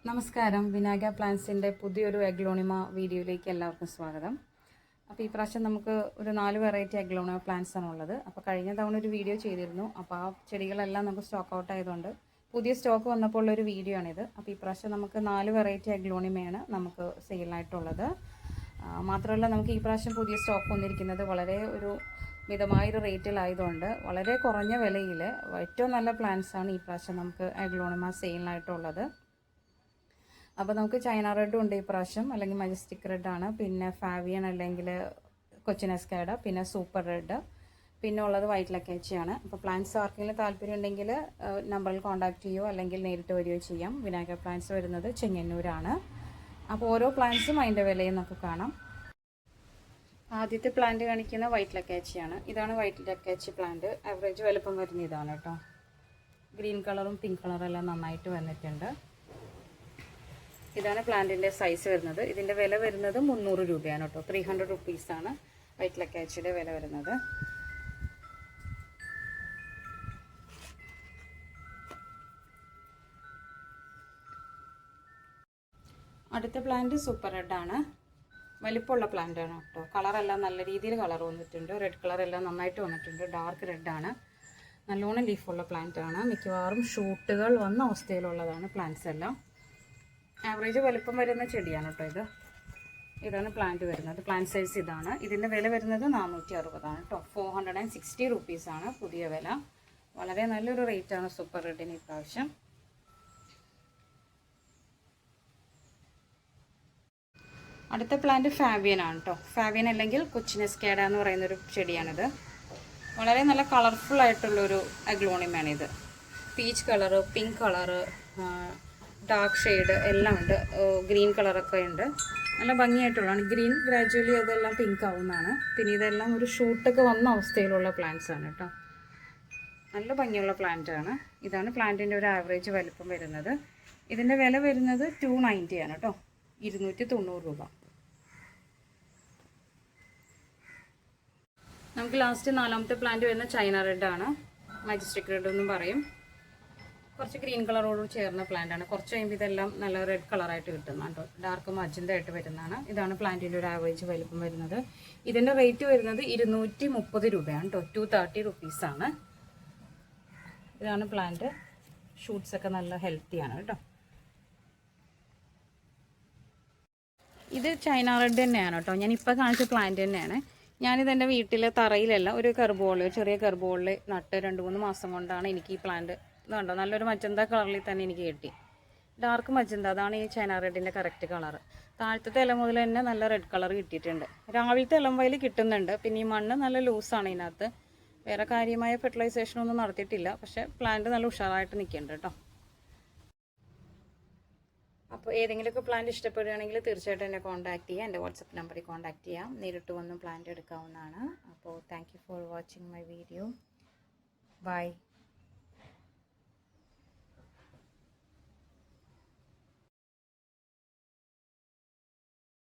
നമസ്കാരം. വിനായക പ്ലാന്റ്സിൻ്റെ പുതിയൊരു എഗ്ലോണിമ വീഡിയോയിലേക്ക് എല്ലാവർക്കും സ്വാഗതം. അപ്പോൾ ഈ പ്രാവശ്യം നമുക്ക് ഒരു 4 വെറൈറ്റി എഗ്ലോണിമ പ്ലാന്റ്സ് ആണ് ഉള്ളത്. അപ്പോൾ കഴിഞ്ഞ തവണ ഒരു വീഡിയോ ചെയ്തിരുന്നു. അപ്പോൾ ആ ചെടികളെല്ലാം നമുക്ക് സ്റ്റോക്ക് ഔട്ട് ആയതുകൊണ്ട് പുതിയ സ്റ്റോക്ക് വന്നപ്പോൾ ഉള്ളൊരു വീഡിയോ ആണിത്. അപ്പോൾ ഈ പ്രാവശ്യം നമുക്ക് 4 വെറൈറ്റി എഗ്ലോണിമയാണ് നമുക്ക് സെയിലായിട്ടുള്ളത്. മാത്രമല്ല നമുക്ക് ഈ പ്രാവശ്യം പുതിയ സ്റ്റോക്ക് വന്നിരിക്കുന്നത് വളരെ ഒരു മിതമായൊരു റേറ്റിലായതുകൊണ്ട് വളരെ കുറഞ്ഞ വിലയിൽ ഏറ്റവും നല്ല പ്ലാന്റ്സാണ് ഈ പ്രാവശ്യം നമുക്ക് എഗ്ലോണിമ സെയിലിനായിട്ടുള്ളത്. അപ്പോൾ നമുക്ക് ചൈന റെഡും ഉണ്ട് ഈ പ്രാവശ്യം, അല്ലെങ്കിൽ മജസ്റ്റിക് റെഡാണ്, പിന്നെ ഫാവിയൻ അല്ലെങ്കിൽ കൊച്ചിൻ എസ്കാഡ, പിന്നെ സൂപ്പർ റെഡ്, പിന്നെ ഉള്ളത് വൈറ്റ് ലക്കേച്ചിയാണ്. അപ്പോൾ പ്ലാന്റ്സ് ആർക്കെങ്കിലും താല്പര്യം ഉണ്ടെങ്കിൽ നമ്പറിൽ കോൺടാക്ട് ചെയ്യുകയോ അല്ലെങ്കിൽ നേരിട്ട് വരികയോ ചെയ്യാം. വിനായക പ്ലാന്റ്സ് വരുന്നത് ചെങ്ങന്നൂരാണ്. അപ്പോൾ ഓരോ പ്ലാന്റ്സും അതിൻ്റെ വിലയും നമുക്ക് കാണാം. ആദ്യത്തെ പ്ലാന്റ് കാണിക്കുന്ന വൈറ്റ് ലക്കേച്ചിയാണ്. ഇതാണ് വൈറ്റ് ലക്കേച്ചി പ്ലാന്റ്. ആവറേജ് വലുപ്പം വരുന്ന ഇതാണ് കേട്ടോ. ഗ്രീൻ കളറും പിങ്ക് കളറും എല്ലാം നന്നായിട്ട് വന്നിട്ടുണ്ട്. ഇതാണ് പ്ലാന്റിൻ്റെ സൈസ് വരുന്നത്. ഇതിൻ്റെ വില വരുന്നത് 300 രൂപയാണ് കേട്ടോ. 300 റുപ്പീസാണ് വൈറ്റ് ലക്കാച്ചിയുടെ വില വരുന്നത്. അടുത്ത പ്ലാന്റ് സൂപ്പർ റെഡാണ്. വലിപ്പമുള്ള പ്ലാന്റാണ് കേട്ടോ. കളറെല്ലാം നല്ല രീതിയിൽ കളർ വന്നിട്ടുണ്ട്. റെഡ് കളറെല്ലാം നന്നായിട്ട് വന്നിട്ടുണ്ട്. ഡാർക്ക് റെഡാണ്. നല്ലോണം ലീഫുള്ള പ്ലാന്റാണ്. മിക്കവാറും ഷൂട്ടുകൾ വന്ന അവസ്ഥയിലുള്ളതാണ് പ്ലാന്റ്സ് എല്ലാം. ആവറേജ് വലുപ്പം വരുന്ന ചെടിയാണ് കേട്ടോ ഇതാണ് പ്ലാന്റ് വരുന്നത്. പ്ലാന്റ് സൈസ് ഇതാണ്. ഇതിൻ്റെ വില വരുന്നത് 460 കേട്ടോ. 460 റുപ്പീസാണ് പുതിയ വില. വളരെ നല്ലൊരു റേറ്റാണ് സൂപ്പർ റെഡിന് ഈ പ്രാവശ്യം. അടുത്ത പ്ലാന്റ് ഫാവിയൻ ആണ് കേട്ടോ. ഫാവിയൻ അല്ലെങ്കിൽ കൊച്ചിൻ എസ്കാഡ എന്ന് പറയുന്നൊരു ചെടിയാണിത്. വളരെ നല്ല കളർഫുൾ ആയിട്ടുള്ളൊരു അഗ്ലോണിമാണിത്. Peach colour, pink colour, dark shade എല്ലാം ഉണ്ട്. ഗ്രീൻ കളറൊക്കെ ഉണ്ട്. നല്ല ഭംഗിയായിട്ടുള്ളതാണ്. ഗ്രീൻ ഗ്രാജുവലി അതെല്ലാം പിങ്ക് ആവുന്നതാണ്. പിന്നെ ഇതെല്ലാം ഒരു ഷൂട്ടൊക്കെ വന്ന അവസ്ഥയിലുള്ള പ്ലാന്റ്സ് ആണ് കേട്ടോ. നല്ല ഭംഗിയുള്ള പ്ലാന്റ് ആണ്. ഇതാണ് പ്ലാന്റിൻ്റെ ഒരു ആവറേജ് വലിപ്പം വരുന്നത്. ഇതിൻ്റെ വില വരുന്നത് 290 ആണ് കേട്ടോ. 290 രൂപ. നമുക്ക് ലാസ്റ്റ് 4ാമത്തെ പ്ലാന്റ് വരുന്ന ചൈന റെഡാണ്. മജസ്റ്റിക് റെഡ് എന്നും പറയും. കുറച്ച് ഗ്രീൻ കളറോട് ചേർന്ന പ്ലാന്റ് ആണ്. കുറച്ച് കഴിയുമ്പോൾ ഇതെല്ലാം നല്ല റെഡ് കളറായിട്ട് കിട്ടുന്നതാണ് കേട്ടോ. ഡാർക്ക് മജന്ത ആയിട്ട് വരുന്നതാണ്. ഇതാണ് പ്ലാന്റിൻ്റെ ഒരു ആവറേജ് വലിപ്പം വരുന്നത്. ഇതിൻ്റെ റേറ്റ് വരുന്നത് 230 രൂപയാണ് കേട്ടോ. 230 റുപ്പീസാണ്. ഇതാണ് പ്ലാന്റ്. ഷൂട്ട്സൊക്കെ നല്ല ഹെൽത്തിയാണ് കേട്ടോ. ഇത് ചൈന റെഡ് തന്നെയാണ് കേട്ടോ. ഞാനിപ്പോൾ കാണിച്ച പ്ലാന്റ് തന്നെയാണ്. ഞാനിതെൻ്റെ വീട്ടിലെ തറയിലല്ല, ഒരു കർബോളിൽ, ചെറിയ കർബോളിൽ നട്ട് 2-3 മാസം കൊണ്ടാണ് എനിക്ക് ഈ പ്ലാന്റ് ഇതുണ്ടോ നല്ലൊരു മജന്ത കളറിൽ തന്നെ എനിക്ക് കിട്ടി. ഡാർക്ക് മജന്ത, അതാണ് ഈ ചൈന റെഡിൻ്റെ കറക്റ്റ് കളർ. താഴത്തെ ഇല മുതൽ തന്നെ നല്ല റെഡ് കളർ കിട്ടിയിട്ടുണ്ട്. രാവിലത്തെ ഇളം വയൽ കിട്ടുന്നുണ്ട്. പിന്നെ ഈ മണ്ണ് നല്ല ലൂസാണ് ഇതിനകത്ത്. വേറെ കാര്യമായ ഫെർട്ടിലൈസേഷനൊന്നും നടത്തിയിട്ടില്ല. പക്ഷേ പ്ലാന്റ് നല്ല ഉഷാറായിട്ട് നിൽക്കുന്നുണ്ട് കേട്ടോ. അപ്പോൾ ഏതെങ്കിലുമൊക്കെ പ്ലാന്റ് ഇഷ്ടപ്പെടുകയാണെങ്കിൽ തീർച്ചയായിട്ടും എന്നെ കോൺടാക്ട് ചെയ്യുക. എൻ്റെ വാട്സപ്പ് നമ്പറിൽ കോൺടാക്ട് ചെയ്യാം. നേരിട്ട് വന്ന് പ്ലാന്റ് എടുക്കാവുന്നതാണ്. അപ്പോൾ thank you for watching my video. By.